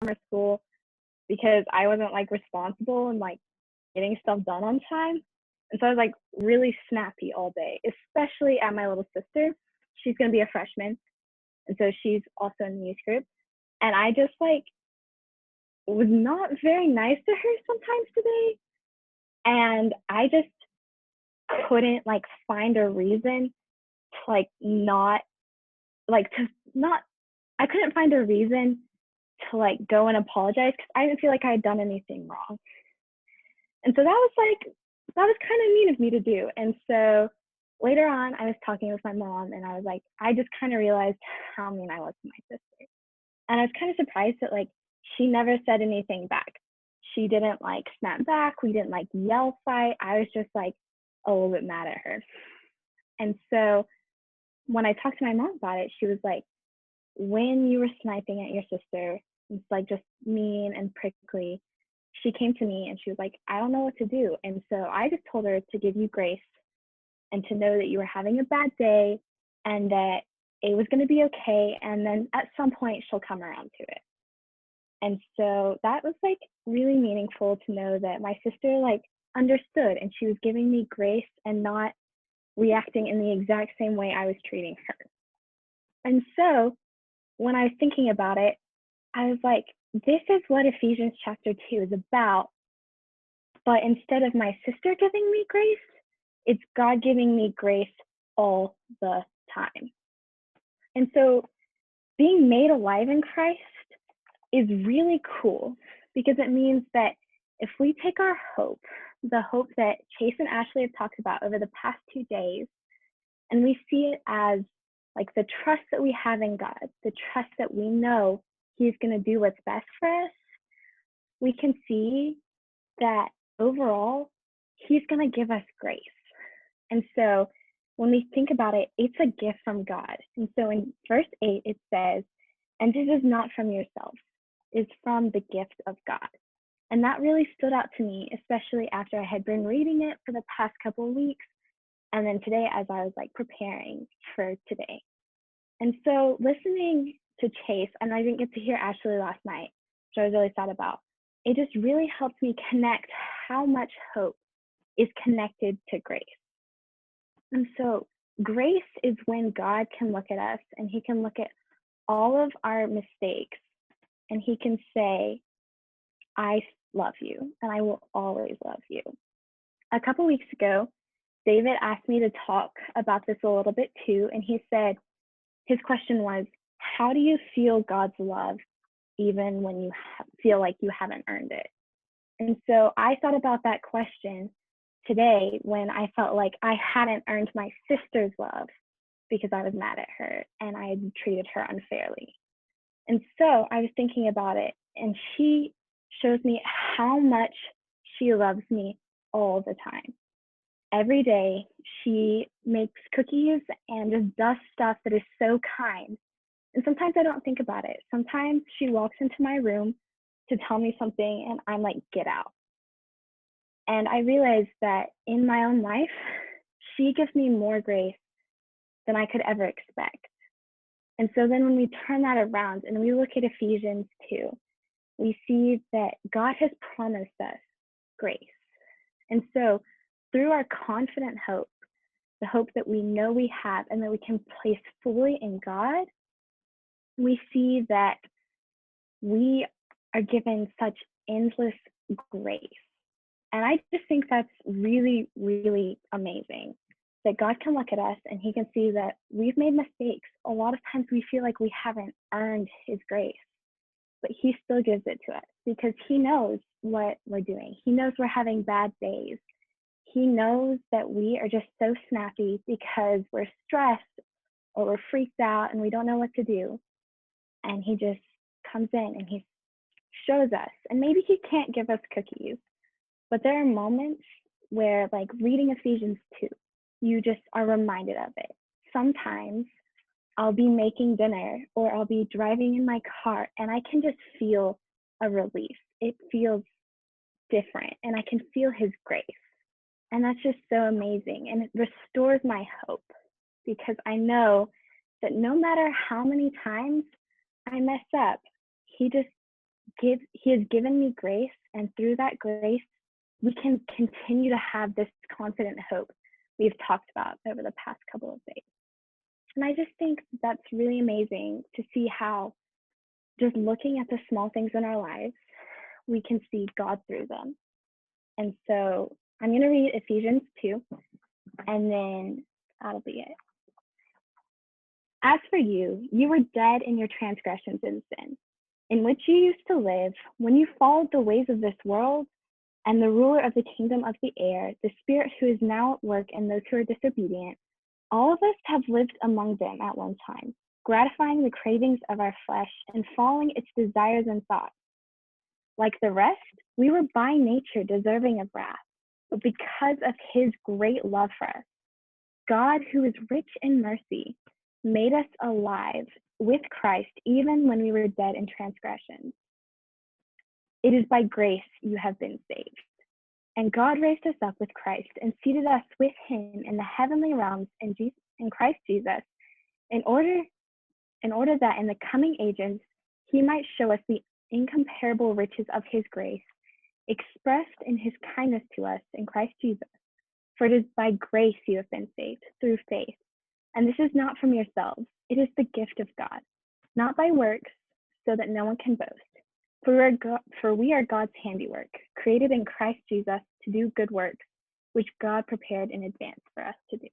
summer school because I wasn't like responsible and like getting stuff done on time. And so I was like really snappy all day, especially at my little sister. She's going to be a freshman. And so she's also in the youth group. And I just like was not very nice to her sometimes today. And I just couldn't like find a reason to like not like to not I couldn't find a reason to like go and apologize because I didn't feel like I had done anything wrong. And so that was kind of mean of me to do. And so later on, I was talking with my mom and I was like, I just kind of realized how mean I was to my sister. And I was kind of surprised that like she never said anything back. She didn't like snap back. We didn't like yell fight. I was just like a little bit mad at her. And so when I talked to my mom about it, she was like, when you were sniping at your sister, it's like just mean and prickly. She came to me and she was like, I don't know what to do. And so I just told her to give you grace and to know that you were having a bad day and that it was going to be okay. And then at some point, she'll come around to it. And so that was like really meaningful to know that my sister like understood and she was giving me grace and not reacting in the exact same way I was treating her. And so when I was thinking about it, I was like, this is what Ephesians chapter 2 is about. But instead of my sister giving me grace, it's God giving me grace all the time. And so being made alive in Christ is really cool because it means that if we take our hope, the hope that Chase and Ashley have talked about over the past 2 days, and we see it as like the trust that we have in God, the trust that we know He's going to do what's best for us, we can see that overall, He's going to give us grace. And so when we think about it, it's a gift from God. And so in verse 8, it says, and this is not from yourself, it's from the gift of God. And that really stood out to me, especially after I had been reading it for the past couple of weeks. And then today, as I was like preparing for today. And so listening to Chase, and I didn't get to hear Ashley last night, which I was really sad about, it just really helped me connect how much hope is connected to grace. And so grace is when God can look at us and He can look at all of our mistakes and He can say, I love you and I will always love you. A couple weeks ago, David asked me to talk about this a little bit too. And he said, his question was, how do you feel God's love even when you feel like you haven't earned it? And so I thought about that question today when I felt like I hadn't earned my sister's love because I was mad at her and I had treated her unfairly. And so I was thinking about it, and she shows me how much she loves me all the time. Every day she makes cookies and just does stuff that is so kind. And sometimes I don't think about it. Sometimes she walks into my room to tell me something and I'm like, get out. And I realized that in my own life, she gives me more grace than I could ever expect. And so then when we turn that around and we look at Ephesians 2, we see that God has promised us grace. And so through our confident hope, the hope that we know we have and that we can place fully in God, we see that we are given such endless grace. And I just think that's really, really amazing that God can look at us and He can see that we've made mistakes. A lot of times we feel like we haven't earned His grace, but He still gives it to us because He knows what we're doing. He knows we're having bad days. He knows that we are just so snappy because we're stressed or we're freaked out and we don't know what to do. And He just comes in and He shows us. And maybe He can't give us cookies, but there are moments where, like reading Ephesians 2, you just are reminded of it. Sometimes I'll be making dinner or I'll be driving in my car and I can just feel a relief. It feels different and I can feel His grace. And that's just so amazing. And it restores my hope because I know that no matter how many times I mess up, He just He has given me grace, and through that grace, we can continue to have this confident hope we've talked about over the past couple of days. And I just think that's really amazing to see how just looking at the small things in our lives, we can see God through them. And so I'm going to read Ephesians 2, and then that'll be it. As for you, you were dead in your transgressions and sin, in which you used to live when you followed the ways of this world and the ruler of the kingdom of the air, the spirit who is now at work in those who are disobedient. All of us have lived among them at one time, gratifying the cravings of our flesh and following its desires and thoughts. Like the rest, we were by nature deserving of wrath, but because of his great love for us, God, who is rich in mercy, made us alive with Christ even when we were dead in transgressions. It is by grace you have been saved. And God raised us up with Christ and seated us with him in the heavenly realms in Christ Jesus, in order that in the coming ages he might show us the incomparable riches of his grace, expressed in his kindness to us in Christ Jesus. For it is by grace you have been saved, through faith. And this is not from yourselves, it is the gift of God, not by works, so that no one can boast. For we are God's handiwork, created in Christ Jesus to do good works, which God prepared in advance for us to do.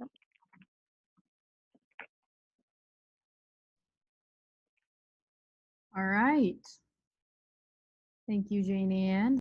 All right. Thank you, Jane Ann.